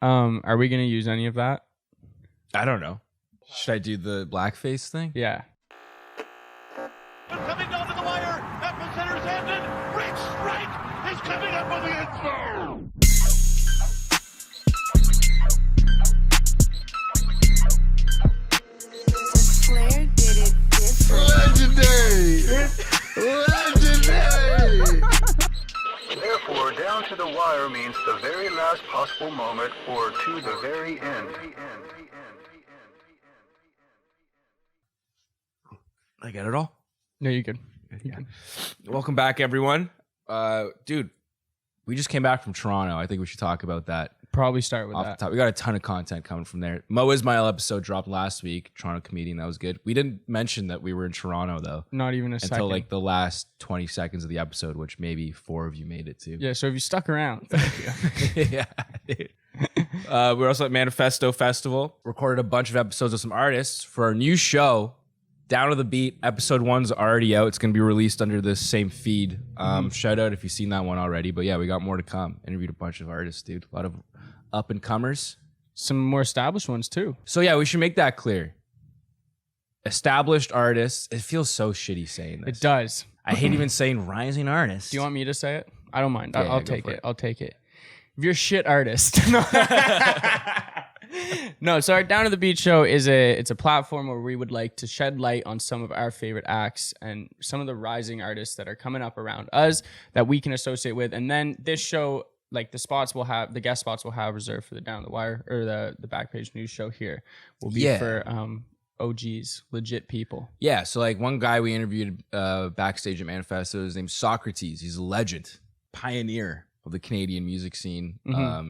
Are we gonna use any of that? I don't know. Should I do the blackface thing? Yeah. Coming down to the wire. Epicenter's ended. Rick Strike is coming up on the end zone. Flair did it different. Legendary! Therefore, down to the wire means the very last possible moment or to the very end. I get it all? No, you can. Welcome back, everyone. Dude, we just came back from Toronto. I think we should talk about that. Probably start with Off that. the top. We got a ton of content coming from there. Mo Ismail episode dropped last week. Toronto comedian. That was good. We didn't mention that we were in Toronto, though. Not even a second. Until like the last 20 seconds of the episode, which maybe 4 of you made it to. Yeah, so if you stuck around, thank you. Yeah. We're also at Manifesto Festival. Recorded a bunch of episodes of some artists for our new show, Down to the Beat. Episode 1's already out. It's going to be released under this same feed. Shout out if you've seen that one already. But yeah, we got more to come. Interviewed a bunch of artists, dude. A lot of up and comers. Some more established ones too. So yeah, we should make that clear. Established artists. It feels so shitty saying this. It does. I hate even saying rising artists. Do you want me to say it? I don't mind. Yeah, I'll go take for it. it. I'll take it. If you're a shit artist. No, so our Down to the Beat show it's a platform where we would like to shed light on some of our favorite acts and some of the rising artists that are coming up around us that we can associate with. And then this show, like the guest spots will have reserved for the Down the Wire or the Backpage News show here will be for OGs, legit people. Yeah, so like one guy we interviewed backstage at Manifesto, his name's Saukrates. He's a legend, pioneer of the Canadian music scene.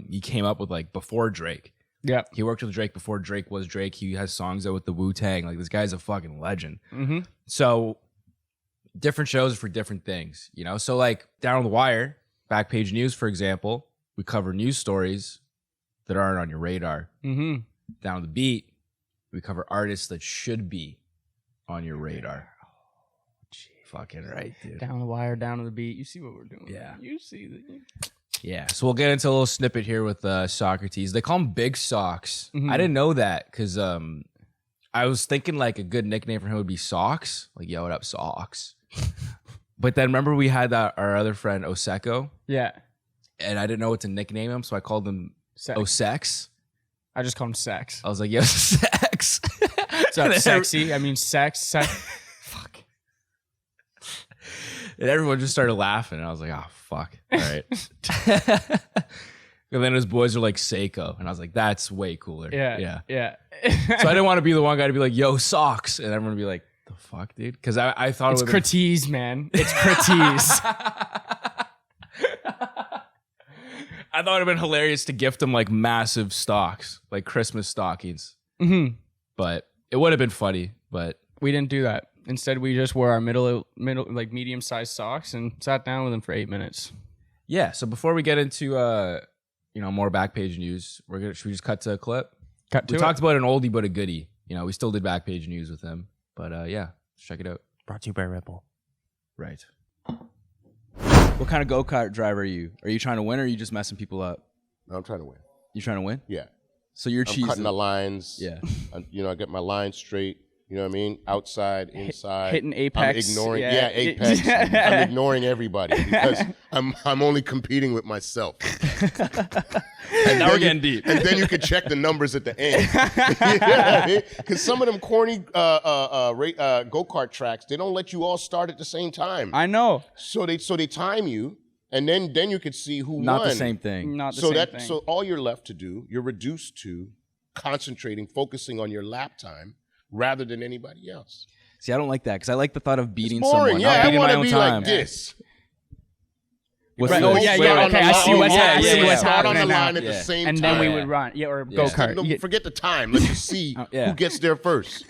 He came up with like before Drake. Yeah. He worked with Drake before Drake was Drake. He has songs out with the Wu-Tang. Like this guy's a fucking legend. So different shows for different things, you know? So like Down on the Wire, Backpage News, for example, we cover news stories that aren't on your radar. Down on the Beat, we cover artists that should be on your radar. Fucking right, dude. Down the Wire, Down to the Beat. You see what we're doing. Yeah. You see the... Yeah, so we'll get into a little snippet here with Saukrates. They call him Big Socks. I didn't know that because I was thinking like a good nickname for him would be Socks. Like, yo, what up, Socks? But then remember we had our other friend, Oseko? Yeah. And I didn't know what to nickname him, so I called him Osex. I just call him Sex. I was like, yo, Sex. What's up, sexy? I mean, sex. Fuck. And everyone just started laughing, and I was like, oh, fuck. All right. And then his boys are like Seiko, and I was like, that's way cooler. Yeah. So I didn't want to be the one guy to be like, yo, Socks. And everyone would be like, the fuck, dude? Because I thought it's it would be... Cratese, man. It's Cratese. I thought it would have been hilarious to gift him like massive stocks, like Christmas stockings. But it would have been funny, but... We didn't do that. Instead, we just wore our middle, like medium-sized socks and sat down with him for 8 minutes. Yeah. So before we get into more Backpage News, should we just cut to a clip? We talked about an oldie but a goodie. You know, we still did Backpage News with him, but yeah, let's check it out. Brought to you by Ripple. Right. What kind of go-kart driver are you? Are you trying to win or are you just messing people up? No, I'm trying to win. You trying to win? Yeah. So you're I'm cheesing. cutting the lines. Yeah. I get my lines straight. You know what I mean? Outside, inside. Hitting apex. I'm ignoring. Yeah. Apex. I'm ignoring everybody because I'm only competing with myself. And now we're getting deep. And then you can check the numbers at the end. You know what I mean? Because some of them corny go-kart tracks, they don't let you all start at the same time. I know. So they time you, and then you could see who Not won. the same thing. Not the same thing. So all you're left to do, you're reduced to concentrating, focusing on your lap time rather than anybody else. See, I don't like that because I like the thought of beating It's boring. someone. Yeah, not I beating want my to own be time. like this. With Right. the- Oh, yeah, wait, yeah. wait, Okay, I see what's yeah, happening. yeah, What's yeah. Out on the happening line now. at the same And time. then we would run. Yeah, or go-kart. No, You- forget the time. Let's just see yeah. who gets there first.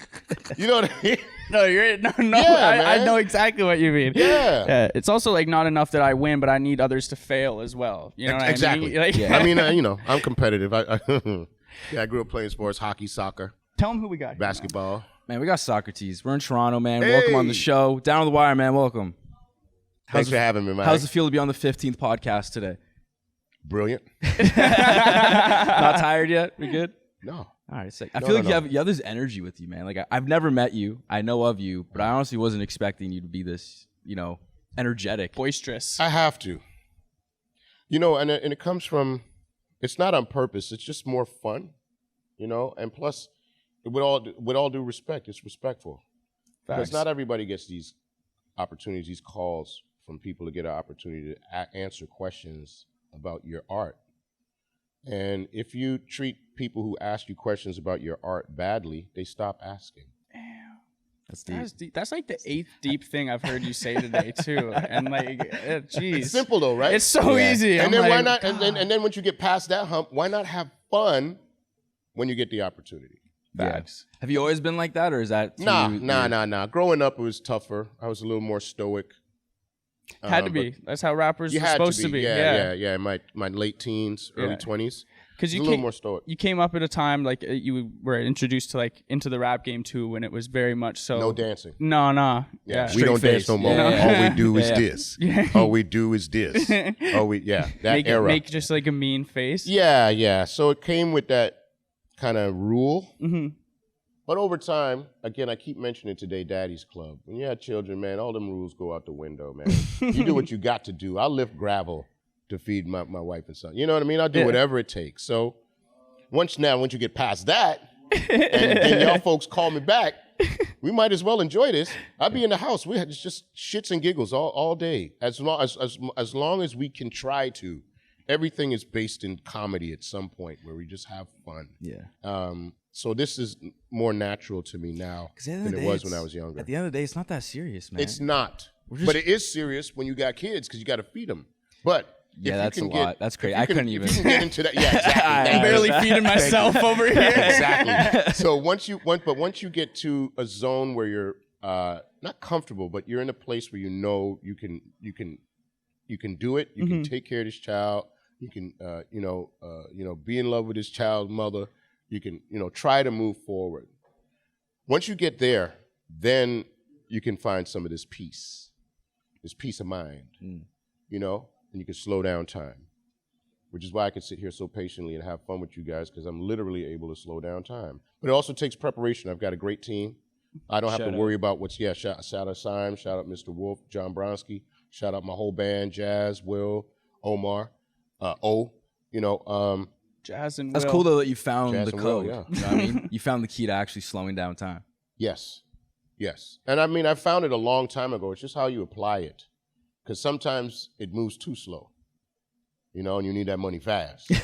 You know what I mean? No, no. Yeah, I man. know exactly what you mean. Yeah. It's also like not enough that I win, but I need others to fail as well. You know what Exactly. I mean? Like, I mean, I'm competitive. I grew up playing sports, hockey, soccer, Tell them who we got here, basketball. Man, we got Saukrates. We're in Toronto, man. Welcome on the Hey. show. Down on the wire, man. Welcome. Thanks for having me, man. How's it feel to be on the 15th podcast today? Brilliant. Not tired yet? We good? No. All right, sick. I No, feel no, like you have this energy with you, man. Like I've never met you. I know of you, but I honestly wasn't expecting you to be this, energetic. Boisterous. I have to. And it comes from, it's not on purpose. It's just more fun, and plus, with all due respect, it's respectful. Because not everybody gets these opportunities, these calls from people to get an opportunity to answer questions about your art. And if you treat people who ask you questions about your art badly, they stop asking. That's deep. Deep. That's like the 8th deep thing I've heard you say today too. And geez. It's simple though, right? It's so easy. And I'm then like, why not? And then once you get past that hump, why not have fun when you get the opportunity? Facts. Yeah. Have you always been like that, or is that Nah. Growing up, it was tougher. I was a little more stoic. Had to be. That's how rappers You were had supposed to be. Yeah. In my late teens, early 20s. Because a little more stoic. You came up at a time like you were introduced to into the rap game too, when it was very much so. No dancing. No. Yeah, Yeah. we don't dance no more. Yeah. All we do is this. All we do is this. That era. Make just like a mean face. Yeah. So it came with that kind of rule. Mm-hmm. But over time, again, I keep mentioning today, Daddy's Club. When you have children, man, all them rules go out the window, man. You do what you got to do. I'll lift gravel to feed my wife and son. You know what I mean? I'll do whatever it takes. So once you get past that, and y'all folks call me back, we might as well enjoy this. I'll be in the house. We had just shits and giggles all day. As long as we can try to. Everything is based in comedy at some point where we just have fun. Yeah. So this is more natural to me now than it was when I was younger. At the end of the day, it's not that serious, man. It's not. But it is serious when you got kids because you got to feed them. But yeah, that's a lot. That's crazy. I couldn't even. If you can get into that, yeah, exactly. I'm barely feeding myself over here. Exactly. So once you get to a zone where you're not comfortable, but you're in a place where you can do it. You can take care of this child. You can be in love with this child's mother. You can try to move forward. Once you get there, then you can find some of this peace of mind. And you can slow down time, which is why I can sit here so patiently and have fun with you guys because I'm literally able to slow down time. But it also takes preparation. I've got a great team. I don't have to worry about shout out Simon, shout out Mr. Wolf, John Bronsky, shout out my whole band, Jazz, Will, Omar, Jazz and That's Will. cool though that you found Jazz the and code. Will, yeah. You know what I mean? You found the key to actually slowing down time. Yes. And I mean, I found it a long time ago. It's just how you apply it. Because sometimes it moves too slow, and you need that money fast. I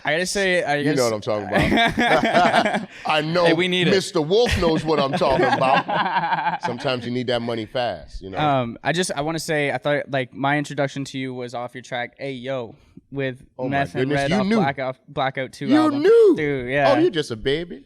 gotta say, You know what I'm talking about. I know Hey, we need it. Mr. Wolf knows what I'm talking about. Sometimes you need that money fast, I want to say, I thought like my introduction to you was off your track, Hey Yo, with Oh my Meth and goodness, Red you off knew. Blackout 2 You album. knew. Dude, yeah. Oh, you're just a baby.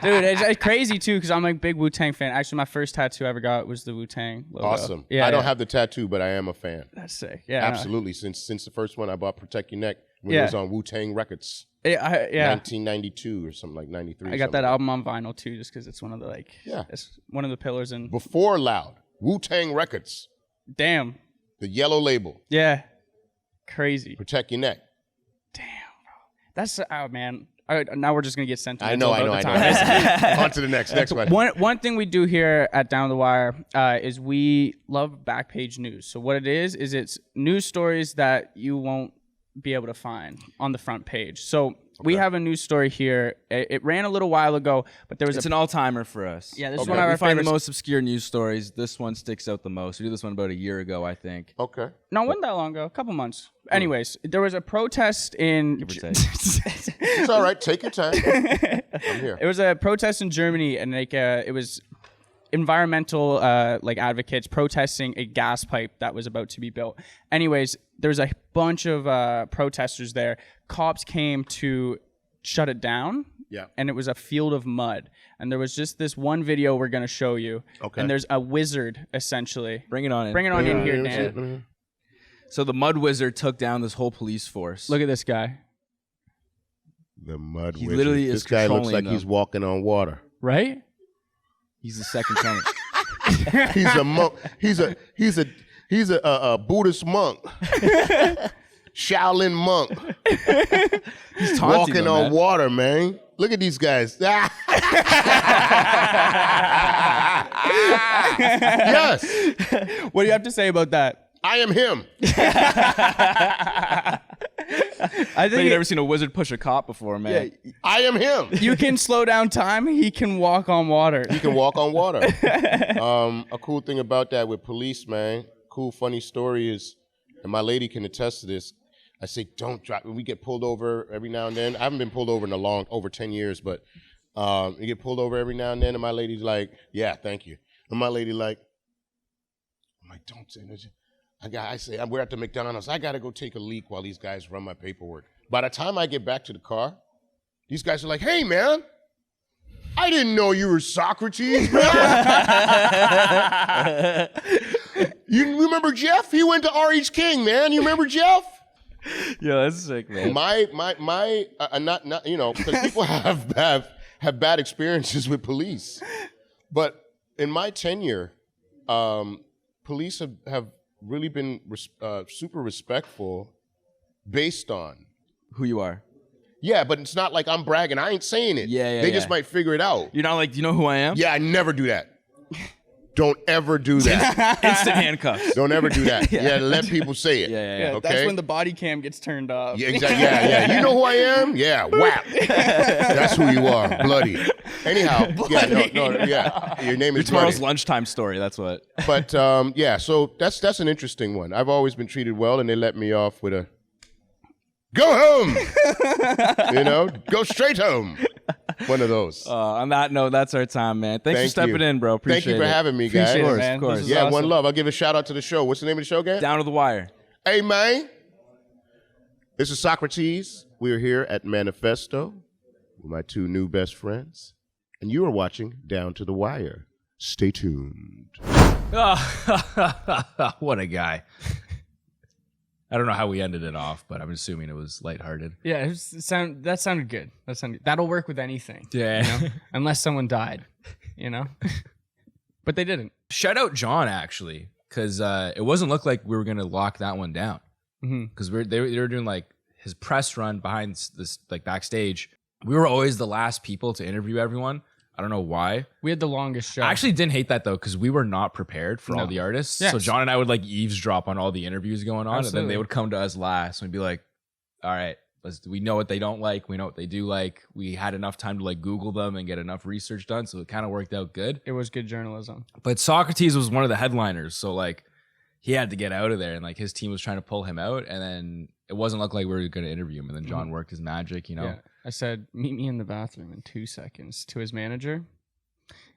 Dude, it's crazy too because I'm a big Wu-Tang fan. Actually, my first tattoo I ever got was the Wu-Tang logo. Awesome. Yeah, I don't have the tattoo, but I am a fan. That's sick. Yeah, Absolutely. Since the first one, I bought Protect Your Neck when Yeah. it was on Wu-Tang Records. Yeah, 1992 or something like 93. I got that album on vinyl too, just because it's one of the it's one of the pillars in. Before Loud, Wu-Tang Records, Damn. the yellow label, Yeah. Crazy. Protect Your Neck. Damn, bro. That's man. Now we're just gonna get sent to I know. On to the next one. One thing we do here at Down the Wire is we love Backpage News. So what it is it's news stories that you won't be able to find on the front page. So we have a news story here. It ran a little while ago, but there was It's an all-timer for us. Yeah, this is Okay. one of We our find favorites. the most obscure news stories. This one sticks out the most. We did this one about a year ago, I think. Okay. No, it wasn't that long ago. A couple months. Anyways, there was a protest in. Give or take. It's all right. Take your time. I'm here. It was a protest in Germany, and it was environmental advocates protesting a gas pipe that was about to be built. Anyways, there was a bunch of protesters there. Cops came to shut it down. Yeah. And it was a field of mud. And there was just this one video we're going to show you. Okay. And there's a wizard, essentially. Bring it on in. Bring it on in here, Dan. So the Mud Wizard took down this whole police force. Look at this guy. The Mud He Wizard. literally This is guy looks controlling like them. he's walking on water. Right? He's the second coming. He's a Buddhist monk. Shaolin monk. He's taunting walking them, on man. water, man. Look at these guys. Yes. What do you have to say about that? I am him. I But think you never seen a wizard push a cop before, man. I am him. you can slow down time. He can walk on water. He can walk on water. A cool thing about that with police, man, cool funny story is, and my lady can attest to this, I say, don't drive. We get pulled over every now and then. I haven't been pulled over in over 10 years, but you get pulled over every now and then, and my lady's like, yeah, thank you. And my lady like, I'm like, don't say that. I say, we're at the McDonald's. I got to go take a leak while these guys run my paperwork. By the time I get back to the car, these guys are like, hey, man, I didn't know you were Saukrates, man. You remember Jeff? He went to R.H. King, man. You remember Jeff? Yeah, that's sick, man. Not you know, because people have bad experiences with police, but in my tenure, police have really been super respectful, based on Who you are. Yeah, but it's not like I'm bragging. I ain't saying it. Yeah, They just might figure it out. You're not like, do you know who I am? Yeah, I never do that. Don't ever do that. Instant handcuffs. Don't ever do that. Yeah, let people say it. Yeah. Okay? That's when the body cam gets turned off. Yeah, exactly. Yeah. You know who I am? Yeah, whap. That's who you are. Bloody. Anyhow, yeah. Your name is Tomorrow's Bloody. lunchtime story. That's what. But yeah, so that's an interesting one. I've always been treated well, and they let me off with a go home. Go straight home. One of those. On that note, that's our time, man. Thanks for Thank stepping you. in, bro. Appreciate it. Thank you for having me, guys. Appreciate it, Of man. course. This is Yeah, awesome. one love. I'll give a shout out to the show. What's the name of the show again? Down to the wire. Hey, man. This is Saukrates. We're here at Manifesto with my two new best friends. And you are watching Down to the Wire. Stay tuned. What a guy. I don't know how we ended it off, but I'm assuming it was lighthearted. Yeah, that sounded good. That'll work with anything. Yeah. Unless someone died, But they didn't. Shout out John, actually, because it wasn't look like we were going to lock that one down. Because they were doing like his press run behind this, like backstage. We were always the last people to interview everyone. I don't know why. We had the longest show. I actually didn't hate that though, because we were not prepared for all No. the artists. Yes. So John and I would like eavesdrop on all the interviews going on, and then Absolutely. they would come to us last and we'd be like, all right, we know what they don't like. We know what they do like. We had enough time to like Google them and get enough research done. So it kind of worked out good. It was good journalism. But Saukrates was one of the headliners. So like he had to get out of there, and like his team was trying to pull him out, and then it wasn't look like we were going to interview him. And then John worked his magic, Yeah. I said, meet me in the bathroom in 2 seconds to his manager.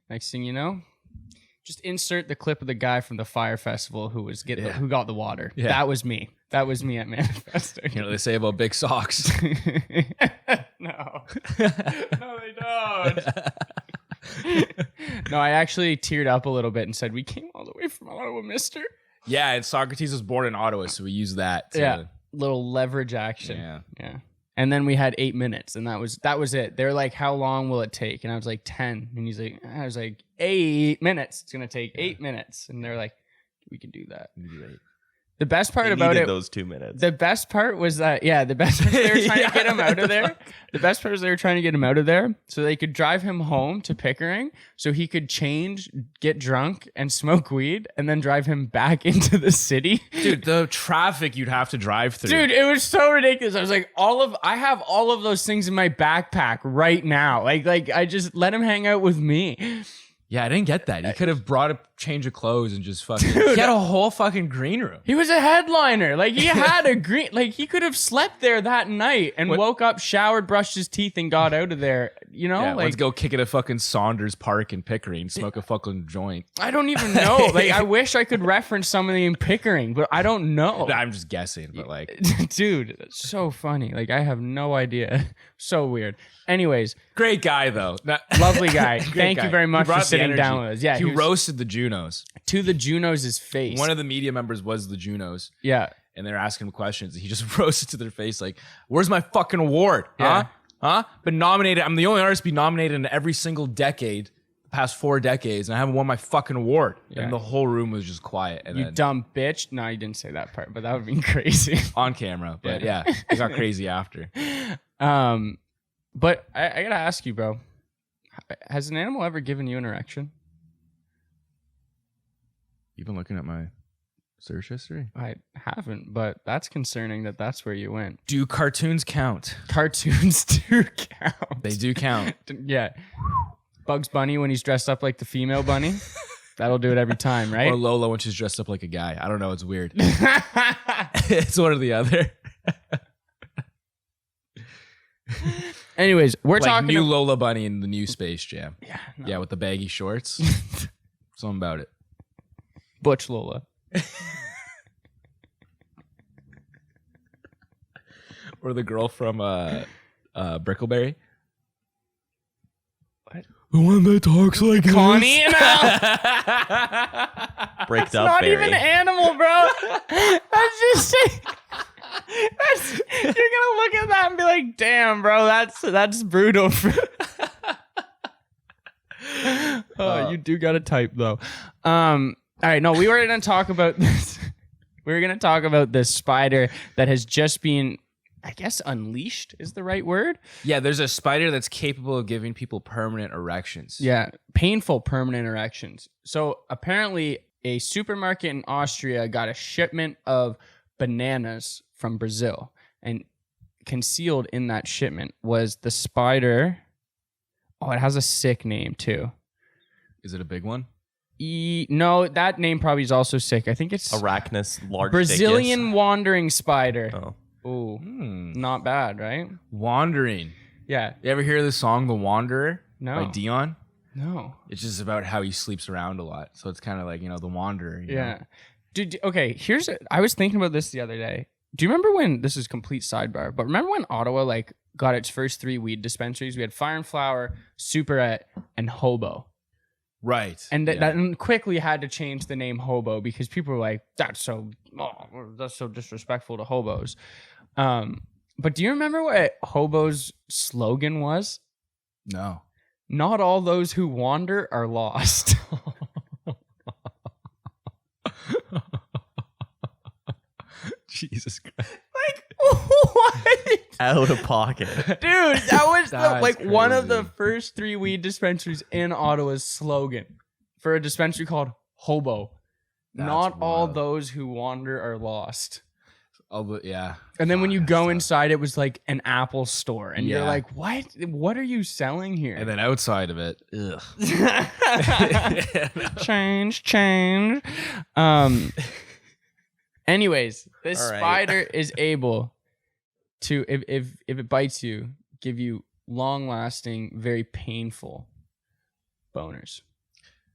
Next thing you know, just insert the clip of the guy from the fire festival who got the water. Yeah. That was me. That was me at Manifesto. You know, they say about big socks. No. No, they don't. No, I actually teared up a little bit and said, we came all the way from Ottawa, mister. Yeah, and Saukrates was born in Ottawa, so we used that. Yeah. Little leverage action. Yeah. Yeah. And then we had 8 minutes, and that was it. They're like, how long will it take? And I was like, 10. And I was like, 8 minutes. It's going to take 8 minutes. And they're like, we can do that. The best part about it, those 2 minutes. the best part was that, the best part, they were trying to get him out of there. The best part was they were trying to get him out of there so they could drive him home to Pickering so he could change, get drunk, and smoke weed, and then drive him back into the city. Dude, the traffic you'd have to drive through. Dude, it was so ridiculous. I was like, I have all of those things in my backpack right now. Like I just let him hang out with me. Yeah, I didn't get that. He could have brought a change of clothes and just fucking... He had a whole fucking green room. He was a headliner. Like he had a green, like he could have slept there that night and woke up, showered, brushed his teeth, and got out of there. Yeah, like let's go kick it at fucking Saunders Park in Pickering, smoke a fucking joint. I don't even know. Like I wish I could reference something in Pickering, but I don't know. I'm just guessing, but like... Dude, that's so funny. Like I have no idea. So weird. Anyways, Great guy, though. lovely guy. Great Thank guy. you very He much brought for the sitting energy. down with us. Yeah, He was roasted the Junos. to the Junos' face. One of the media members was the Junos. yeah. And they're asking him questions. He just roasted to their face like, where's my fucking award? Yeah. Huh? Been nominated. I'm the only artist to be nominated in every single decade past 4 decades and I haven't won my fucking award. Yeah. And the whole room was just quiet. And You then dumb bitch. No, you didn't say that part, but that would be crazy. on camera. But yeah, it got crazy after. But I gotta ask you, bro. Has an animal ever given you an erection? You've been looking at my search history? I haven't, but that's concerning that that's where you went. Do cartoons count? Cartoons do count. They do count. Yeah. Bugs Bunny when he's dressed up like the female bunny. That'll do it every time, right? Or Lola when she's dressed up like a guy. I don't know. It's weird. It's one or the other. Anyways, we're Like talking new Lola Bunny in the new Space Jam. Yeah, no. Yeah, with the baggy shorts. Something about it. Butch Lola. Or the girl from Brickleberry. What? The one that talks like Connie and Al. Breaked It's up not Barry. even animal, bro. That's just you're gonna look at that and be like, damn, bro, that's brutal. Oh, you do gotta type though. All right, no, we were gonna talk about this. We were gonna talk about this spider that has just been, I guess, unleashed is the right word. Yeah, there's a spider that's capable of giving people permanent erections. Yeah, painful permanent erections. So apparently, a supermarket in Austria got a shipment of bananas from Brazil, and concealed in that shipment was the spider. Oh, it has a sick name too. Is it a big one? No, that name probably is also sick. I think it's Arachnus large Brazilian wandering spider. Oh. Ooh, not bad, right? Wandering. Yeah. You ever hear the song The Wanderer No. by Dion? No. It's just about how he sleeps around a lot. So it's kind of like, The Wanderer. you Yeah. know? Dude, okay, I was thinking about this the other day. Do you remember when, this is complete sidebar, but remember when Ottawa got its first 3 weed dispensaries? We had Fire and Flower, Superette, and Hobo. Right. And yeah. that quickly had to change the name Hobo because people were like, that's so disrespectful to hobos. But do you remember what Hobo's slogan was? No. Not all those who wander are lost. Jesus Christ. What? Out of pocket. Dude, that was That's one of the crazy. first 3 weed dispensaries in Ottawa's slogan for a dispensary called Hobo. That's Not all wild. those who wander are lost. Oh, but yeah. And then when you Fuck, go that's inside, it was like an Apple store. And you're Yeah. like, what? What are you selling here? tough. And then outside of it, ugh. change. Anyways, this All right. spider is able to, if it bites you, give you long-lasting, very painful boners.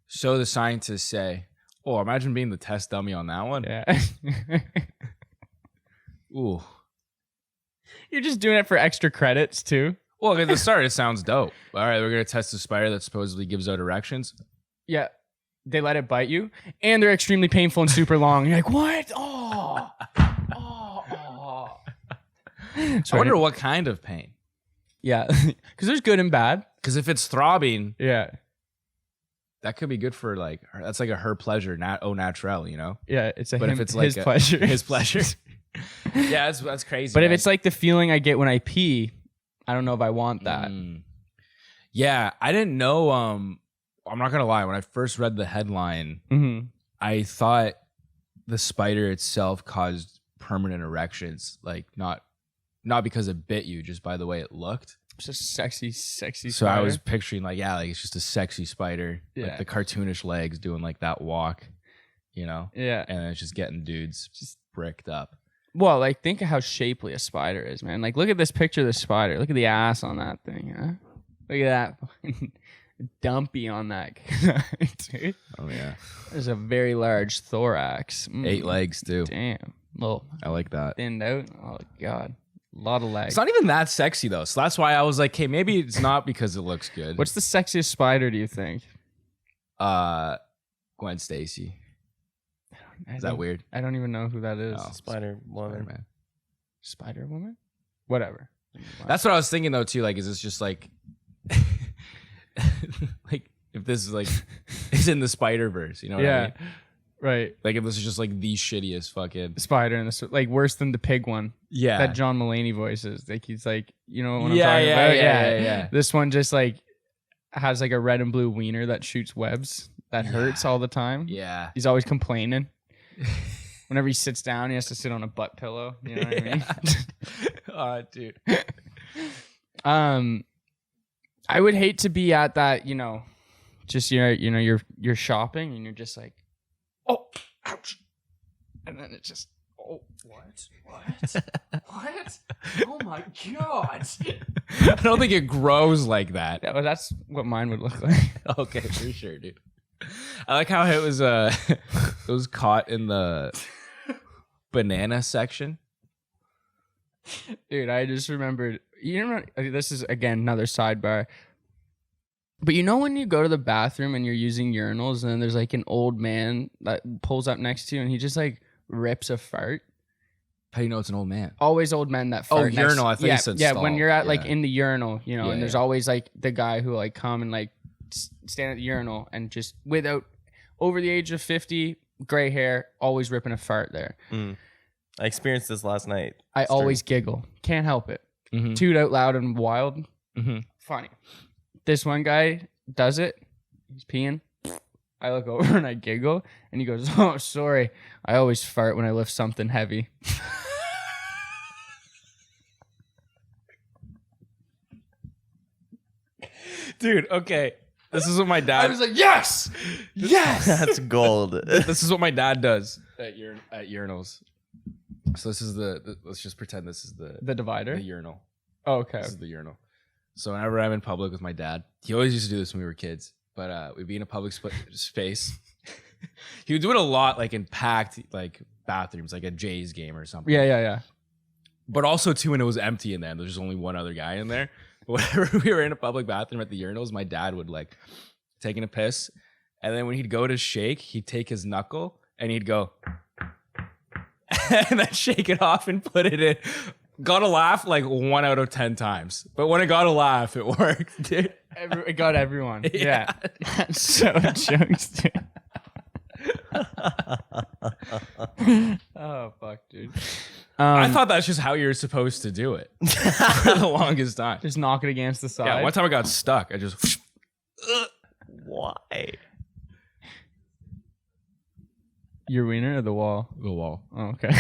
So the scientists say, oh, imagine being the test dummy on that one. Yeah. Ooh. You're just doing it for extra credits too. Well, at the start, it sounds dope. All right, we're going to test a spider that supposedly gives out erections. Yeah. They let it bite you, and they're extremely painful and super long. You're like, what? Oh. I wonder what kind of pain. Yeah. Because there's good and bad. Because if it's throbbing, Yeah. that could be good for that's like a her pleasure, not au naturel, Yeah. It's But if it's like his pleasure. his pleasure. Yeah, that's crazy. But if man. it's like the feeling I get when I pee, I don't know if I want that. Yeah, I didn't know. I'm not gonna lie. When I first read the headline, Mm-hmm. I thought the spider itself caused permanent erections, like not because it bit you, just by the way it looked. It's a sexy So spider. I was picturing it's just a sexy spider, Yeah. like the cartoonish legs doing like that walk, Yeah. and it's just getting dudes just bricked up. Well, think of how shapely a spider is, man. Look at this picture of the spider. Look at the ass on that thing, huh? Look at that dumpy on that guy, dude. Oh yeah, There's a very large thorax. 8 legs too. Damn. Little I like that. thinned out. Oh, God. A lot of legs. It's not even that sexy though, so that's why I was like, hey, maybe it's not because it looks good. What's the sexiest spider, do you think? Gwen Stacy? I Is that don't- weird? I don't even know who that is. Oh. Spider woman. Spider-Man. Spider Woman? Whatever. That's what I was thinking though too. Like, is this just like if this is like is in the Spider-Verse, you know what I mean? Right. Like if this is just like the shittiest fucking Spider in this, like worse than the pig one. yeah. That John Mulaney voices. Like he's like, you know what I'm Yeah, talking yeah, about? yeah. This one just like has like a red and blue wiener that shoots webs that hurts all the time. Yeah. He's always complaining. Whenever he sits down, he has to sit on a butt pillow. You know what I mean? Oh, dude. I would hate to be at that, you know, just you're shopping and you're just like, oh, ouch, and then it's just, oh, what? Oh my god! I don't think it grows like that. Yeah, well, that's what mine would look like. Okay, for sure, dude. I like how it was it was caught in the banana section. Dude, I just remembered. You remember? This is again another sidebar. But you know when you go to the bathroom and you're using urinals, and then there's like an old man that pulls up next to you, and he just like rips a fart. How do you know it's an old man? Always old men that Oh, fart. urinal. I thought you said yeah. stall. When you're at like Yeah. in the urinal, you know, Yeah, and there's yeah. always like the guy who like come and like stand at the urinal and just without over the age of 50, gray hair, always ripping a fart there. I experienced this last night. I always giggle. Can't help it. Mhm. Toot out loud and wild. Mhm. Funny. This one guy does it. He's peeing. I look over and I giggle, and he goes, "Oh, sorry. I always fart when I lift something heavy." Dude, okay. This is what my dad. I was like, "Yes, yes." That's gold. This is what my dad does at urinals. So this is let's just pretend this is The divider. the urinal. Oh, okay. This is the urinal. So whenever I'm in public with my dad, he always used to do this when we were kids. But we'd be in a public space. He would do it a lot, like in packed like bathrooms, like a Jays game or something. Yeah. But also too when it was empty in there. There's just only one other guy in there. But whenever we were in a public bathroom at the urinals, my dad would like taking a piss, and then when he'd go to shake, he'd take his knuckle and he'd go and then shake it off and put it in. Got a laugh like 1 out of 10 times. But when it got a laugh, it worked, dude. It got everyone. Yeah. That's so jokes, dude. Oh fuck, dude. I thought that's just how you're supposed to do it for the longest time. just knock it against the side. Yeah, one time I got stuck. I just Why? Your wiener or the wall? the wall. Oh, okay.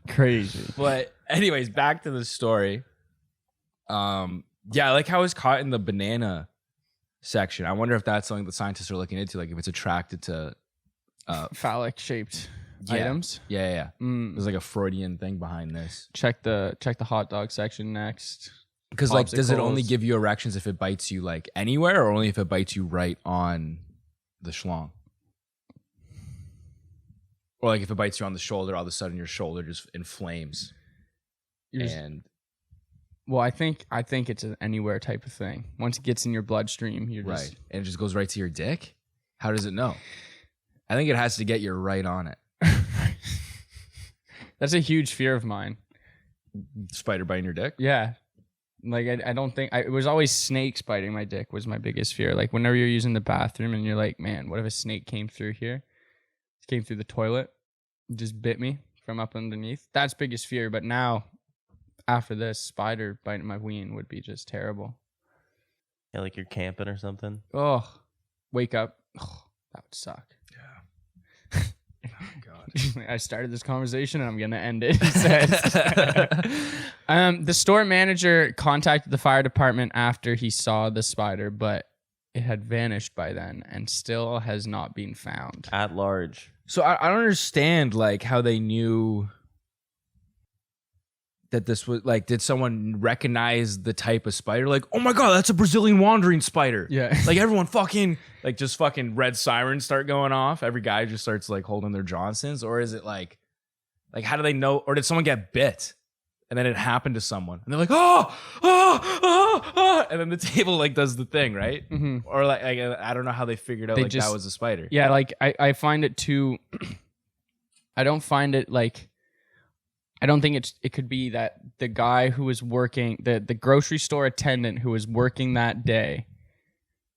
Crazy. But anyways, back to the story. Yeah, I like how it's caught in the banana section. I wonder if that's something the scientists are looking into, like if it's attracted to Phallic shaped Yeah. items. yeah. Mm. There's like a Freudian thing behind this. Check the hot dog section next. Because like, does it only Popsicles. give you erections if it bites you like anywhere, or only if it bites you right on the schlong? Or like if it bites you on the shoulder, all of a sudden your shoulder just inflames. And Well, I think it's an anywhere type of thing. Once it gets in your bloodstream, you're right, just and it just goes right to your dick. How does it know? I think it has to get you right on it. That's a huge fear of mine. Spider biting your dick. Yeah. Like I don't think it was always snakes biting my dick was my biggest fear. Like whenever you're using the bathroom and you're like, man, what if a snake came through here? Came through the toilet, just bit me from up underneath. That's biggest fear. But now, after this, spider biting my ween would be just terrible. Yeah, like you're camping or something. Oh, wake up. Oh, that would suck. Yeah. Oh God. I started this conversation and I'm gonna end it. He says. The store manager contacted the fire department after he saw the spider, but it had vanished by then and still has not been found. At large. So I don't understand like how they knew that this was like, did someone recognize the type of spider? Like, oh my God, that's a Brazilian wandering spider. Yeah. Like everyone fucking like just fucking red sirens start going off. Every guy just starts like holding their Johnsons. Or is it like how do they know? Or did someone get bit and then it happened to someone and they're like, oh, and then the table like does the thing, right? Mm-hmm. Or like I don't know how they figured out They like just- that was a spider. Yeah, like I find it too. I don't find it like. I don't think it could be that the guy who was working, the grocery store attendant who was working that day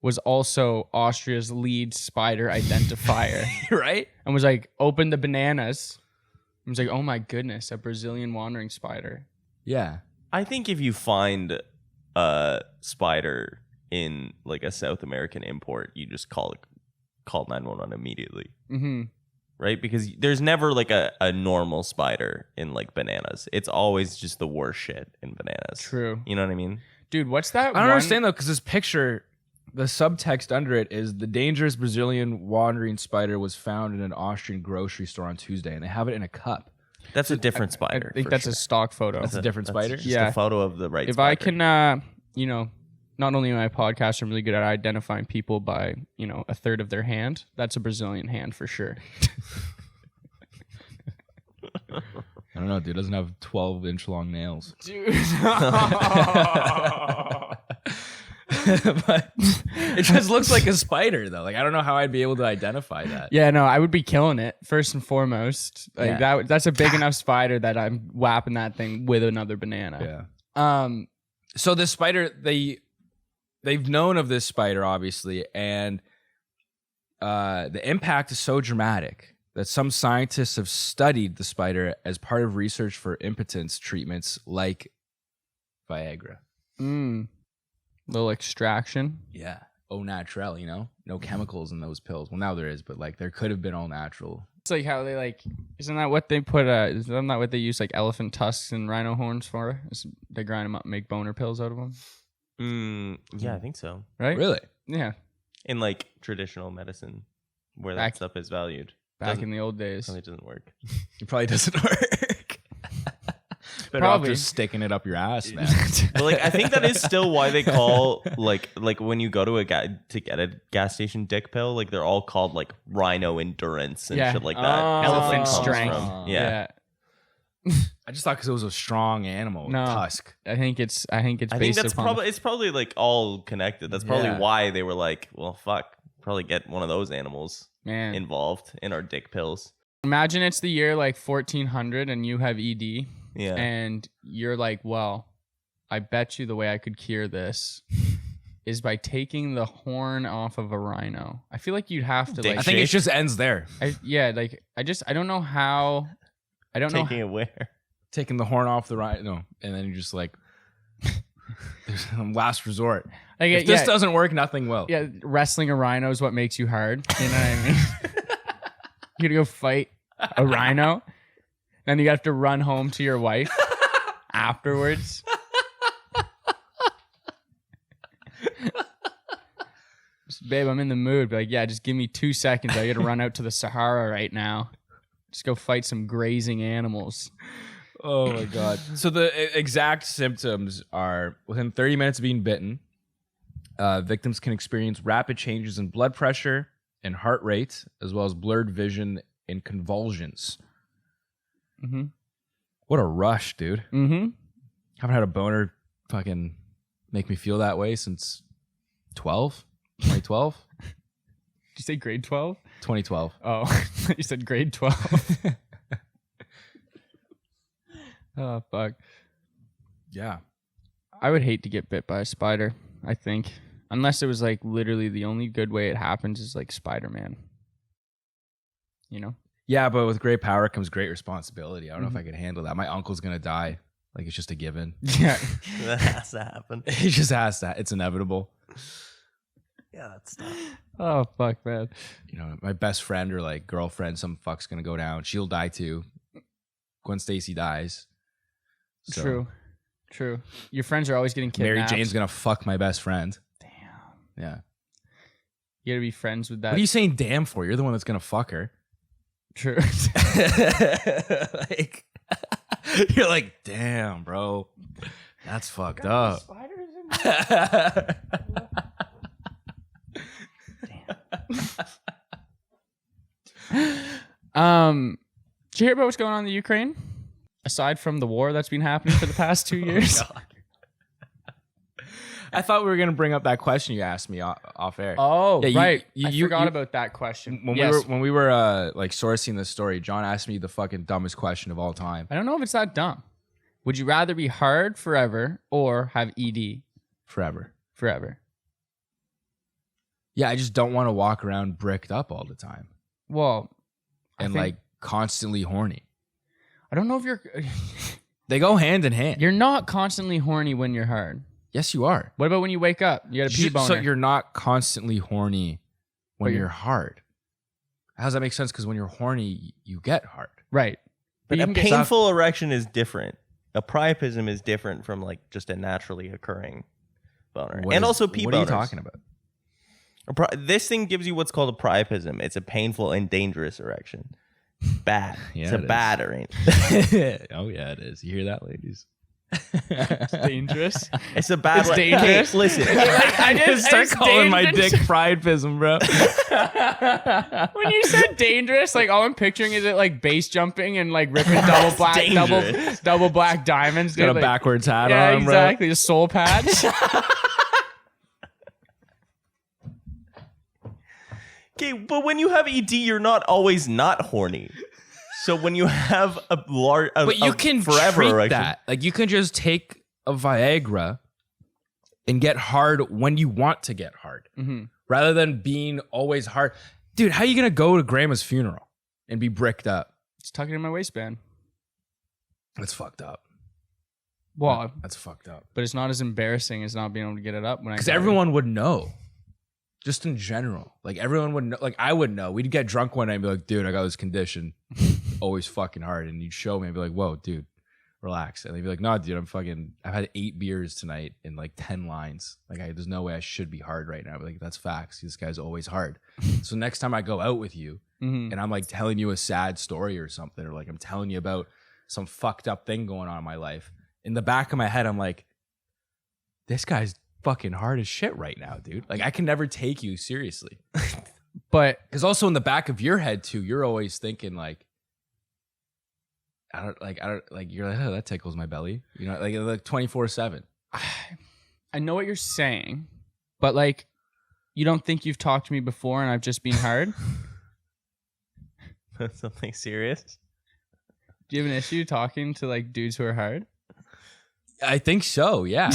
was also Austria's lead spider identifier. Right? And was like, opened the bananas. And was like, oh my goodness, a Brazilian wandering spider. Yeah. I think if you find a spider in like a South American import, you just call 911 immediately. Mm-hmm. Right? Because there's never like a normal spider in like bananas. It's always just the worst shit in bananas. True. You know what I mean? Dude, what's that? I don't understand though, because this picture, the subtext under it is the dangerous Brazilian wandering spider was found in an Austrian grocery store on Tuesday, and they have it in a cup. That's a different spider. I think for that's sure. a stock photo. That's a different spider? Just Yeah. a photo of the right If spider. I can, not only my podcast, I'm really good at identifying people by, a third of their hand. That's a Brazilian hand for sure. I don't know, dude. It doesn't have 12-inch long nails. Dude. But it just looks like a spider, though. Like, I don't know how I'd be able to identify that. Yeah, no, I would be killing it first and foremost. Like Yeah. that's a big enough spider that I'm whapping that thing with another banana. Yeah. So this spider, they've known of this spider, obviously, and the impact is so dramatic that some scientists have studied the spider as part of research for impotence treatments like Viagra. Little extraction. Yeah. Au naturel, no chemicals in those pills. Well, now there is, but like there could have been all natural. It's like how they isn't that what they put? Isn't that what they use like elephant tusks and rhino horns for? They grind them up and make boner pills out of them. Yeah, I think so. Right? Really? Yeah. In like traditional medicine, where Back- that stuff is valued. Back in the old days. Probably doesn't work. It probably doesn't work. Better off just sticking it up your ass, man. But like, I think that is still why they call like when you go to to get a gas station dick pill, like they're all called like rhino endurance and shit like that. 'Cause it's, Elephant like, comes strength. from- yeah. I just thought because it was a strong animal, No. tusk. I think it's I think based that's upon probably it's probably like all connected. That's probably Yeah. why they were like, well, fuck, probably get one of those animals man. involved in our dick pills. Imagine it's the year like 1400 and you have ED. Yeah. And you're like, well, I bet you the way I could cure this is by taking the horn off of a rhino. I feel like you'd have to Dick like. I think it just ends there. I don't know how. I don't know. Taking it where? Taking the horn off the rhino, and then you're just like, there's last resort. Like, If this doesn't work, nothing will. Yeah, wrestling a rhino is what makes you hard. You know what I mean? You gotta go fight a rhino, and you have to run home to your wife afterwards. Just, babe, I'm in the mood. Be like, yeah, just give me 2 seconds. I gotta run out to the Sahara right now. Just go fight some grazing animals. Oh my god. So the exact symptoms are within 30 minutes of being bitten, victims can experience rapid changes in blood pressure and heart rate, as well as blurred vision and convulsions. Mm-hmm. What a rush, dude. Mm-hmm. Haven't had a boner fucking make me feel that way since 2012? Did you say grade 12? 2012. Oh, you said grade 12. Oh, fuck. Yeah. I would hate to get bit by a spider, I think. Unless it was like literally the only good way it happens is like Spider-Man. You know? Yeah, but with great power comes great responsibility. I don't know if I could handle that. My uncle's going to die. Like, it's just a given. Yeah. That has to happen. He just has that. It's inevitable. Yeah, that's tough. Oh, fuck, man. You know, my best friend or like girlfriend, some fuck's going to go down. She'll die too. Gwen Stacy dies. So, True. Your friends are always getting Mary kidnapped. Jane's going to fuck my best friend. Damn. Yeah. You gotta be friends with that. What are you saying damn for? You're the one that's going to fuck her. True. Like, you're like, damn, bro. That's fucked up. Did you hear about what's going on in the Ukraine? Aside from the war that's been happening for the past 2 years. I thought we were gonna bring up that question you asked me off air. Oh, Yeah, right. I forgot about that question. When we were like sourcing this story, John asked me the fucking dumbest question of all time. I don't know if it's that dumb. Would you rather be hard forever or have ED Forever. Yeah, I just don't want to walk around bricked up all the time Well, and like constantly horny. I don't know if you're They go hand in hand. you're not constantly horny when you're hard. Yes, you are. What about when you wake up? You got a pee boner. So you're not constantly horny when But you're hard. How does that make sense? Because when you're horny, you get hard. right. But you a can get painful erection is different. A priapism is different from like just a naturally occurring boner. Also pee boners. What are you talking about? This thing gives you what's called a priapism. It's a painful and dangerous erection. Bad. Yeah, it's a it bad arrangement. Oh yeah, it is. You hear that, ladies? It's dangerous. It's a bad. It's dangerous. Hey, listen, I just Start calling my dick priapism, bro. When you said dangerous, like all I'm picturing is it like base jumping and like ripping double black diamonds. Got dude, a like, backwards hat yeah, on, bro. exactly. Just soul pads. okay, but when you have ED, you're not always not horny. So when you have a large, But you can forever treat erection, that. Like you can just take a Viagra and get hard when you want to get hard, rather than being always hard. Dude, how are you gonna go to grandma's funeral and be bricked up? Just tuck it in my waistband. That's fucked up. Well, That's fucked up. but it's not as embarrassing as not being able to get it up when I. Because everyone would know. Just in general. Like everyone would know. Like I would know. We'd get drunk one night and be like, dude, I got this condition. Always fucking hard. And you'd show me and be like, whoa, dude, relax. And they'd be like, no, dude, I've had 8 beers tonight in like 10 lines. Like there's no way I should be hard right now. But like, that's facts. This guy's always hard. So next time I go out with you and I'm like telling you a sad story or something, or like I'm telling you about some fucked up thing going on in my life, in the back of my head, I'm like, this guy's fucking hard as shit right now, dude. Like I can never take you seriously. But because also in the back of your head too, you're always thinking like, you're like, oh, that tickles my belly, you know, like 24/7. I know what you're saying, but like, you don't think you've talked to me before and I've just been hard? something serious. Do you have an issue talking to like dudes who are hard? I think so, yeah.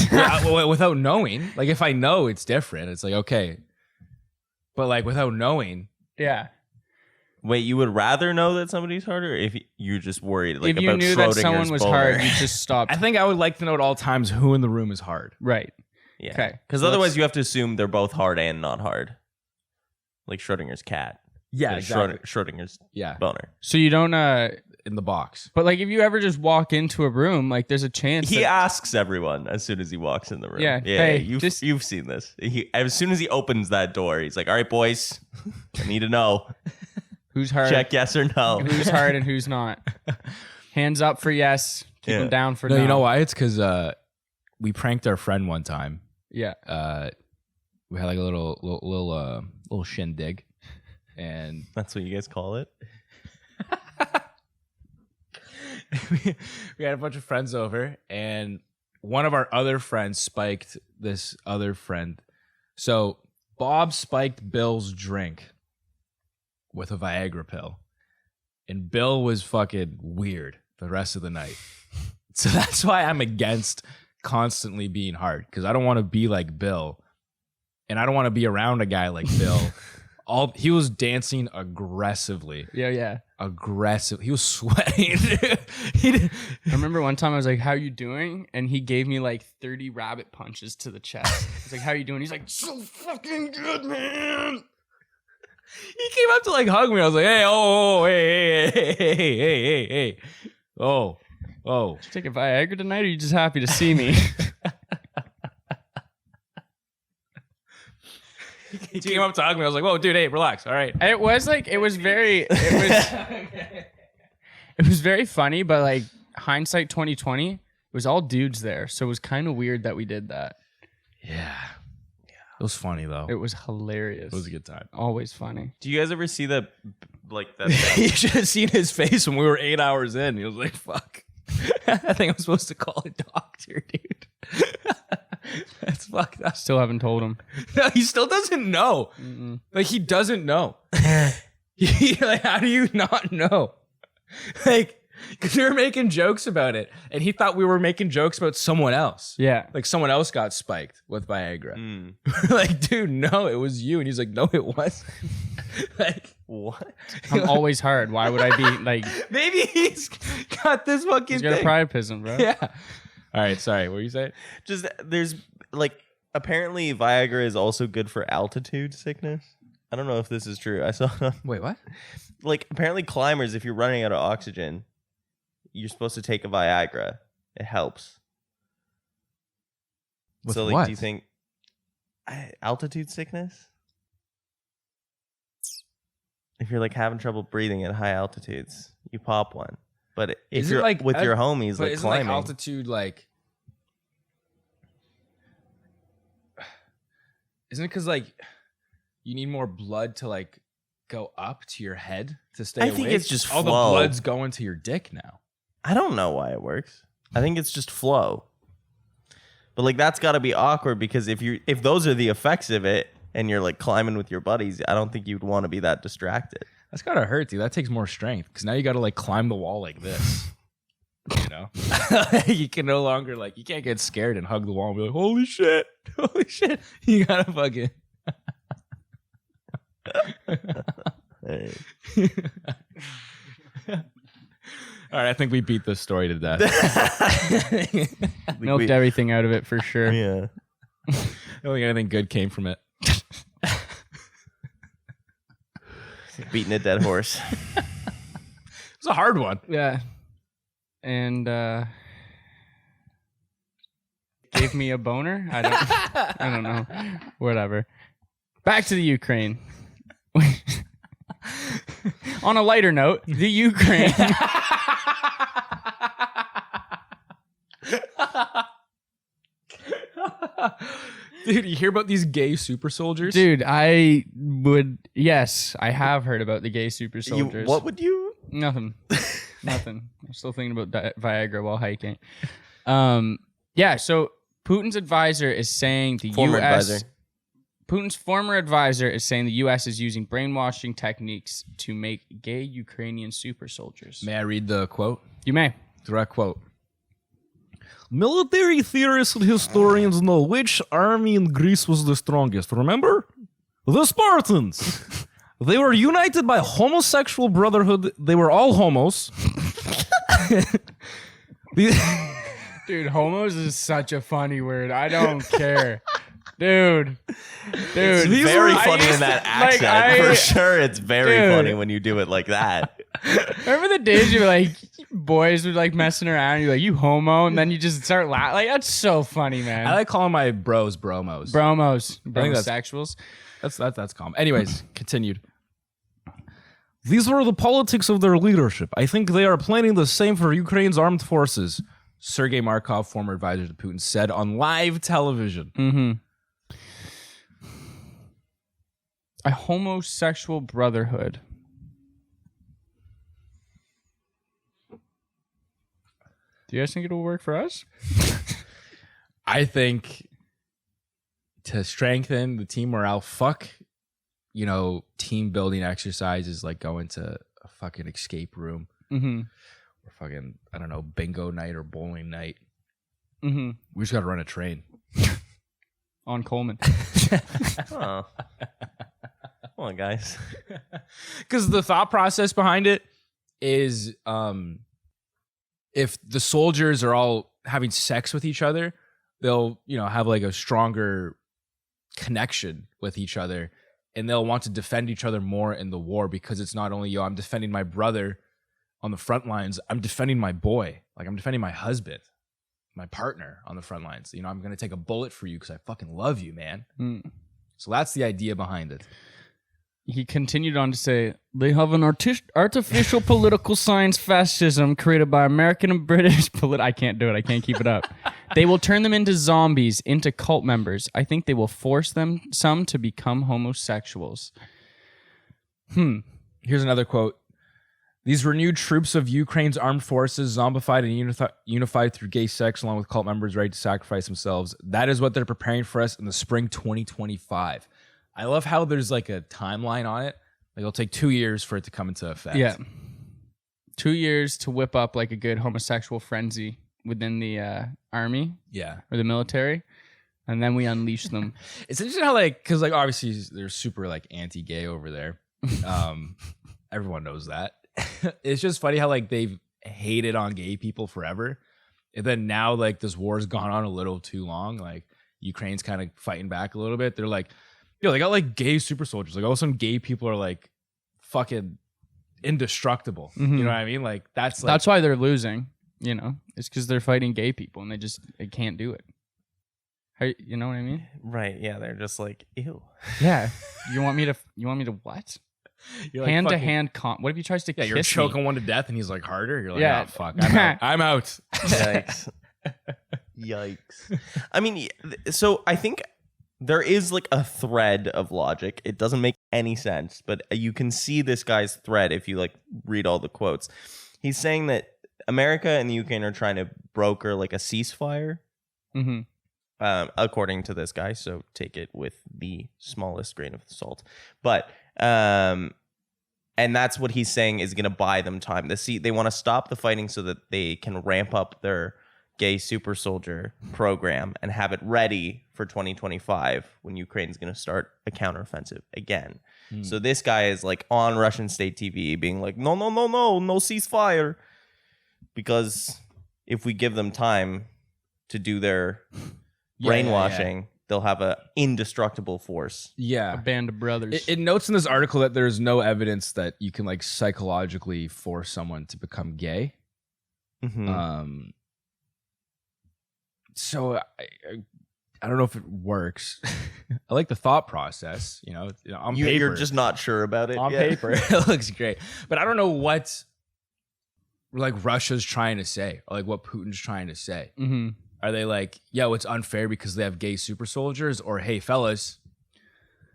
Without knowing, like if I know, it's different. It's like okay, but like without knowing, Yeah. Wait, you would rather know that somebody's harder if you're just worried like If you about knew that someone Schrodinger's was boner? hard, you just stopped. I think I would like to know at all times who in the room is hard. Right. Yeah. Okay. Because So otherwise let's- you have to assume they're both hard and not hard. Like Schrodinger's cat. Yeah, Like exactly. Schrodinger's Yeah, boner. So you don't in the box. but like if you ever just walk into a room, like there's a chance He that, asks everyone as soon as he walks in the room. Yeah, Yeah. hey, You've seen this. As soon as he opens that door, he's like, all right, boys, I need to know. who's hard, Check yes or no. who's hard and who's not. Hands up for yes, keep Yeah. them down for No, no. you know why? It's because we pranked our friend one time. Yeah. We had like a little shindig, and That's what you guys call it? we had a bunch of friends over, and one of our other friends spiked this other friend. So Bob spiked Bill's drink with a Viagra pill, and Bill was fucking weird the rest of the night. So that's why I'm against constantly being hard, because I don't want to be like Bill, and I don't want to be around a guy like Bill. He was dancing aggressively. Yeah. Aggressive. He was sweating. I remember one time I was like, how you doing? And he gave me like 30 rabbit punches to the chest. I was like, how you doing? He's like, so fucking good, man. He came up to like hug me. I was like, hey. Oh. Did you take a Viagra tonight, or are you just happy to see me? He came up to hug me. I was like, whoa, dude, hey, relax. All right. It was very funny, but like hindsight 2020, it was all dudes there. So it was kind of weird that we did that. Yeah. It was funny though. It was hilarious. It was a good time. Always funny. Do you guys ever see that? Like that. You should have seen his face when we were 8 hours in. He was like, fuck. I think I'm supposed to call a doctor, dude. That's fucked up. Still haven't told him. No, he still doesn't know. Like, he doesn't know. Like, how do you not know? Like, because we were making jokes about it, and he thought we were making jokes about someone else. Yeah. Like, someone else got spiked with Viagra. Like, dude, no, it was you. And he's like, no, it wasn't. Like, What? I'm always hard. Why would I be like? maybe he's got this fucking He's got a thing. priapism, bro. Yeah. All right, sorry. What were you saying? Just there's like apparently Viagra is also good for altitude sickness. I don't know if this is true. I saw Wait, what? like apparently climbers, if you're running out of oxygen, you're supposed to take a Viagra. It helps. With so like, what? do you think altitude sickness? If you're like having trouble breathing at high altitudes, you pop one. But if Is it you're like with your homies, But like isn't climbing, like altitude like? Isn't it because like you need more blood to like go up to your head to stay I awake? think it's just all flow. the blood's going to your dick now. I don't know why it works. I think it's just flow. But like that's got to be awkward because if those are the effects of it and you're like climbing with your buddies, I don't think you'd want to be that distracted. That's gotta hurt, dude. That takes more strength because now you gotta like climb the wall like this. You know, you can no longer like you can't get scared and hug the wall and be like, "Holy shit, holy shit!" You gotta fucking. Hey. All right, I think we beat this story to death. Milked everything out of it for sure. Yeah. I don't think anything good came from it. Beating a dead horse. It's a hard one. Yeah. And gave me a boner. I don't know. Whatever. Back to the Ukraine. On a lighter note, the Ukraine. Dude, you hear about these gay super soldiers? Dude, yes, I have heard about the gay super soldiers. What would you? Nothing. Nothing. I'm still thinking about Viagra while hiking. Yeah, so Putin's advisor is saying the Former U.S. advisor. Putin's former advisor is saying the U.S. is using brainwashing techniques to make gay Ukrainian super soldiers. May I read the quote? You may. Direct quote. Military theorists and historians know which army in Greece was the strongest. Remember? The Spartans. They were united by homosexual brotherhood. They were all homos. Dude, homos is such a funny word. I don't care. Dude. It's very funny in that accent. For sure, it's very funny when you do it like that. Remember the days you were like, boys were like messing around, you're like, you homo, and then you just start laughing. Like, that's so funny, man. I like calling my bros bromos. Bromos. think that's- Bromosexuals. That's calm. Anyways, continued. These were the politics of their leadership. I think they are planning the same for Ukraine's armed forces. Sergei Markov, former advisor to Putin, said on live television. Mm-hmm. A homosexual brotherhood. Do you guys think it'll work for us? I think to strengthen the team morale, team building exercises like going to a fucking escape room Mm-hmm. or fucking, I don't know, bingo night or bowling night. Mm-hmm. We just got to run a train. On Coleman. Oh. Come on, guys. Because the thought process behind it is if the soldiers are all having sex with each other, they'll, have like a stronger connection with each other and they'll want to defend each other more in the war because it's not only, I'm defending my brother on the front lines, I'm defending my boy. Like I'm defending my husband, my partner on the front lines. I'm going to take a bullet for you because I fucking love you, man. Mm. So that's the idea behind it. He continued on to say, they have an artificial political science fascism created by American and British I can't do it. I can't keep it up. They will turn them into zombies, into cult members. I think they will force some to become homosexuals. Here's another quote. These renewed troops of Ukraine's armed forces, zombified and unified through gay sex, along with cult members ready to sacrifice themselves. That is what they're preparing for us in the spring 2025. I love how there's like a timeline on it. Like it'll take 2 years for it to come into effect. Yeah. 2 years to whip up like a good homosexual frenzy within the army Yeah. or the military. And then we unleash them. It's interesting how like, cause like obviously they're super like anti-gay over there. Everyone knows that. It's just funny how like they've hated on gay people forever. And then now like this war's gone on a little too long. Like Ukraine's kind of fighting back a little bit. They're like, yo, they got like gay super soldiers. Like all of a sudden gay people are like fucking indestructible. You know what I mean? Like that's why they're losing, you know? It's because they're fighting gay people and they can't do it. You know what I mean? Right. Yeah. They're just like, ew. Yeah. You want me to what? you're like, Hand to fucking- hand what if he tries to Yeah, kiss you're me? choking one to death and he's like harder. You're like, Yeah. oh fuck, I'm out. I'm out. Yikes. Yikes. I mean, so I think there is like a thread of logic. It doesn't make any sense, but you can see this guy's thread if you like read all the quotes. He's saying that America and the Ukraine are trying to broker like a ceasefire, according to this guy. So take it with the smallest grain of salt. But and that's what he's saying is going to buy them time. They want to stop the fighting so that they can ramp up their gay super soldier program and have it ready for 2025 when Ukraine's going to start a counteroffensive again. So this guy is like on Russian state TV being like, no ceasefire. Because if we give them time to do their brainwashing, they'll have a indestructible force. Yeah. A band of brothers. It notes in this article that there's no evidence that you can like psychologically force someone to become gay. So I don't know if it works. I like the thought process, on paper. You're just not sure about it. On paper, it looks great. But I don't know what like Russia's trying to say or like what Putin's trying to say. Are they like, yo, it's unfair because they have gay super soldiers? Or hey, fellas,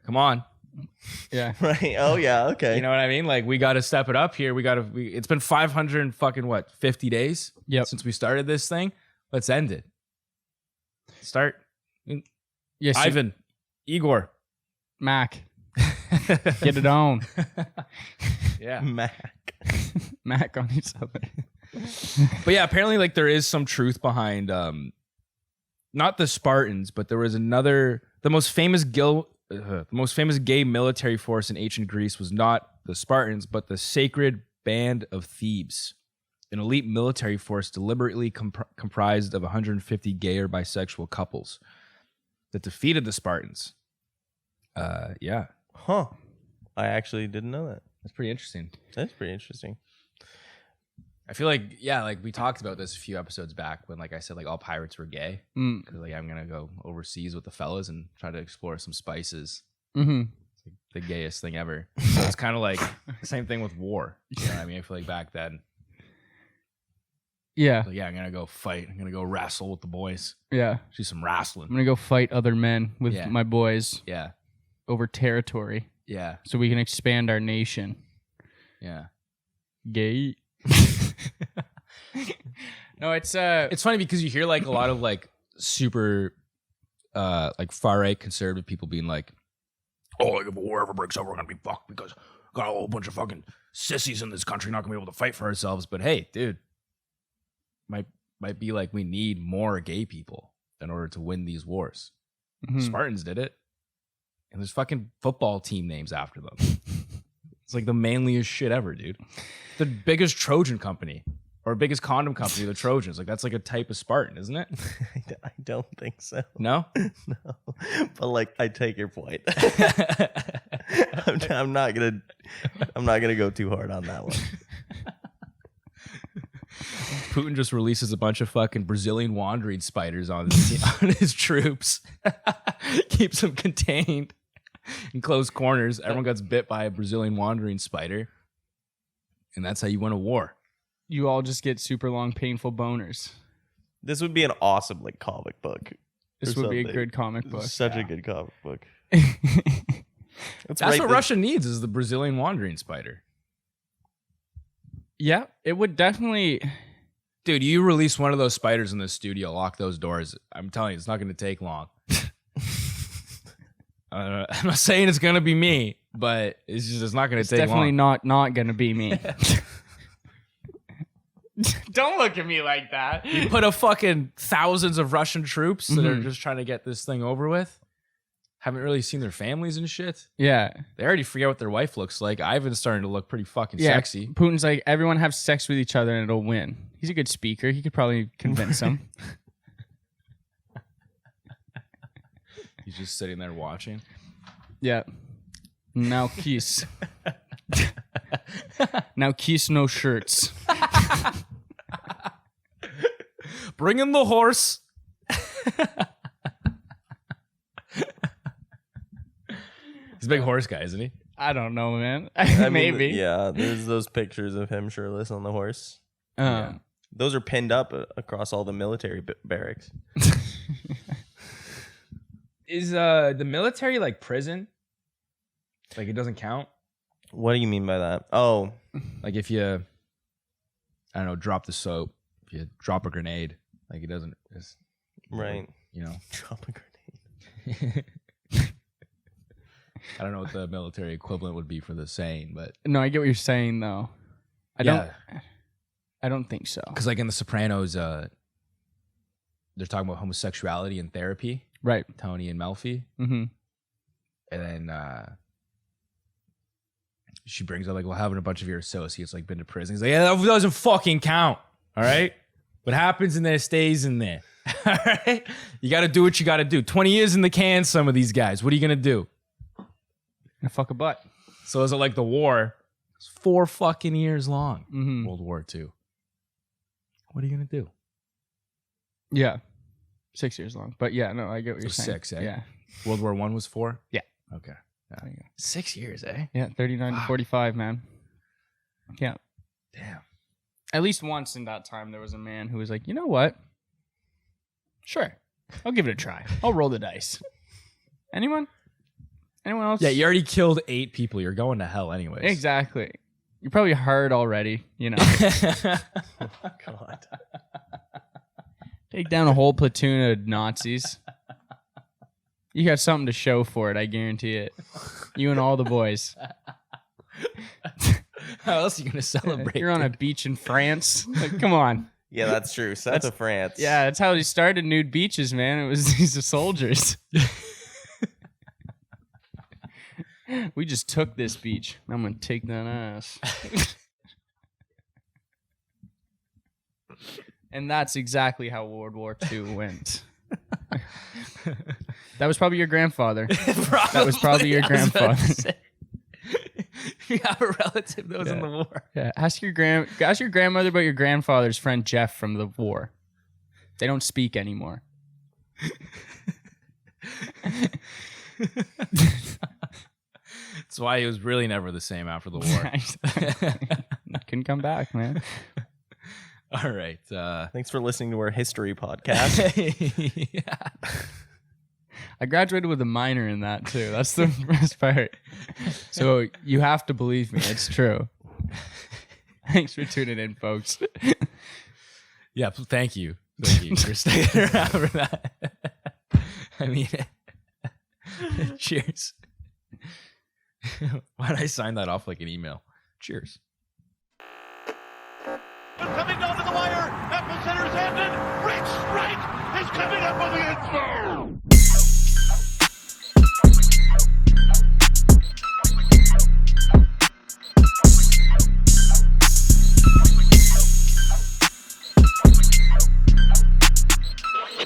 come on. Yeah. Right. Oh, yeah. Okay. You know what I mean? Like we got to step it up here. It's been 500 and fucking 50 days since we started this thing. Let's end it. Start. Yes, Ivan, Igor, Mac. Get it on. Yeah. Mac on each other. But yeah, apparently like there is some truth behind not the Spartans, but there was the most famous gay military force in ancient Greece was not the Spartans, but the Sacred Band of Thebes, an elite military force deliberately comprised of 150 gay or bisexual couples that defeated the Spartans. Yeah. Huh. I actually didn't know that. That's pretty interesting. That's pretty interesting. I feel like, like we talked about this a few episodes back when, like I said, like all pirates were gay. Because like I'm gonna go overseas with the fellas and try to explore some spices. It's like the gayest thing ever. So it's kind of like the same thing with war. You know what I mean? I feel like back then, Yeah. like, I'm gonna go fight. I'm gonna go wrestle with the boys. Yeah. Do some wrestling. I'm going to go fight other men with my boys Yeah. over territory Yeah. so we can expand our nation. Yeah. Gay. No, it's funny because you hear like a lot of like super like far right conservative people being like, oh, like if a war ever breaks out, we're gonna be fucked because got a whole bunch of fucking sissies in this country not gonna be able to fight for ourselves. But hey, dude, might be like we need more gay people in order to win these wars. Spartans did it, and there's fucking football team names after them. It's like the manliest shit ever, dude. The biggest Trojan company or biggest condom company, the Trojans. Like that's like a type of Spartan, isn't it? I don't think so. No? No. But like I take your point. I'm not gonna go too hard on that one. Putin just releases a bunch of fucking Brazilian wandering spiders on his troops. Keeps them contained in closed corners. Everyone gets bit by a Brazilian wandering spider. And that's how you win a war. you all just get super long, painful boners. This would be an awesome like comic book. This would be a good comic book. Such a good comic book. That's what Russia needs is the Brazilian wandering spider. Yeah, it would definitely. Dude, you release one of those spiders in the studio, lock those doors. I'm telling you, it's not going to take long. I'm not saying it's going to be me, but it's not going to take Definitely long. not going to be me. Don't look at me like that. You put a fucking thousands of Russian troops that are just trying to get this thing over with. Haven't really seen their families and shit. Yeah. They already forget what their wife looks like. Ivan's starting to look pretty fucking sexy. Putin's like, everyone have sex with each other and it'll win. He's a good speaker. He could probably convince them. He's just sitting there watching. Yeah. Now kiss. Now kiss, no shirts. Bring in the horse. He's a big horse guy, isn't he? I don't know, man. I mean, Maybe. yeah, there's those pictures of him shirtless on the horse. Those are pinned up across all the military barracks. Is the military like prison? Like it doesn't count? What do you mean by that? Oh, Like if you, I don't know, drop the soap, if you drop a grenade, like it doesn't, it's, right. you know. Drop a grenade. I don't know what the military equivalent would be for the saying, but No, I get what you're saying, though. I don't think so. because like in The Sopranos, they're talking about homosexuality and therapy, Right. Tony and Melfi, Mm-hmm. and then she brings up like, well, having a bunch of your associates like been to prison. He's like, yeah, that doesn't fucking count. All right, what happens in there stays in there. All right, you got to do what you got to do. 20 years in the can, some of these guys. What are you gonna do? Gonna fuck a butt. So is it like the war? It's 4 fucking years long. Mm-hmm. World War II. What are you gonna do? Yeah. 6 years long. But yeah, no, I get what you're saying. 6, eh? Yeah. World War I was 4? Yeah. Okay. Yeah. There you go. 6 years, eh? Yeah, 39 to 45, man. Yeah. Damn. At least once in that time, there was a man who was like, you know what? Sure. I'll give it a try. I'll roll the dice. Anyone? Anyone else? Yeah, you already killed 8 people. You're going to hell anyways. Exactly. You're probably hard already, you know. God. Take down a whole platoon of Nazis. You got something to show for it, I guarantee it. You and all the boys. How else are you going to celebrate? You're on a beach in France. Like, come on. Yeah, that's true. South of France. Yeah, that's how they started nude beaches, man. It was these soldiers. We just took this beach. I'm going to take that ass. And that's exactly how World War II went. That was probably your grandfather. That was probably your grandfather. You have a relative that was in the war. Yeah, ask your grandmother about your grandfather's friend Jeff from the war. They don't speak anymore. That's why he was really never the same after the war. Couldn't come back, man. All right. Thanks for listening to our history podcast. Yeah. I graduated with a minor in that too. That's the best part. So you have to believe me. It's true. Thanks for tuning in, folks. Yeah, thank you. Thank you for staying around for that. I mean, cheers. Why did I sign that off like an email? Cheers. Coming down to the wire, epicenter's ended. Rich Strike is coming up on the end zone.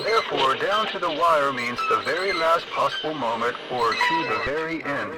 Therefore, down to the wire means the very last possible moment or to the very end.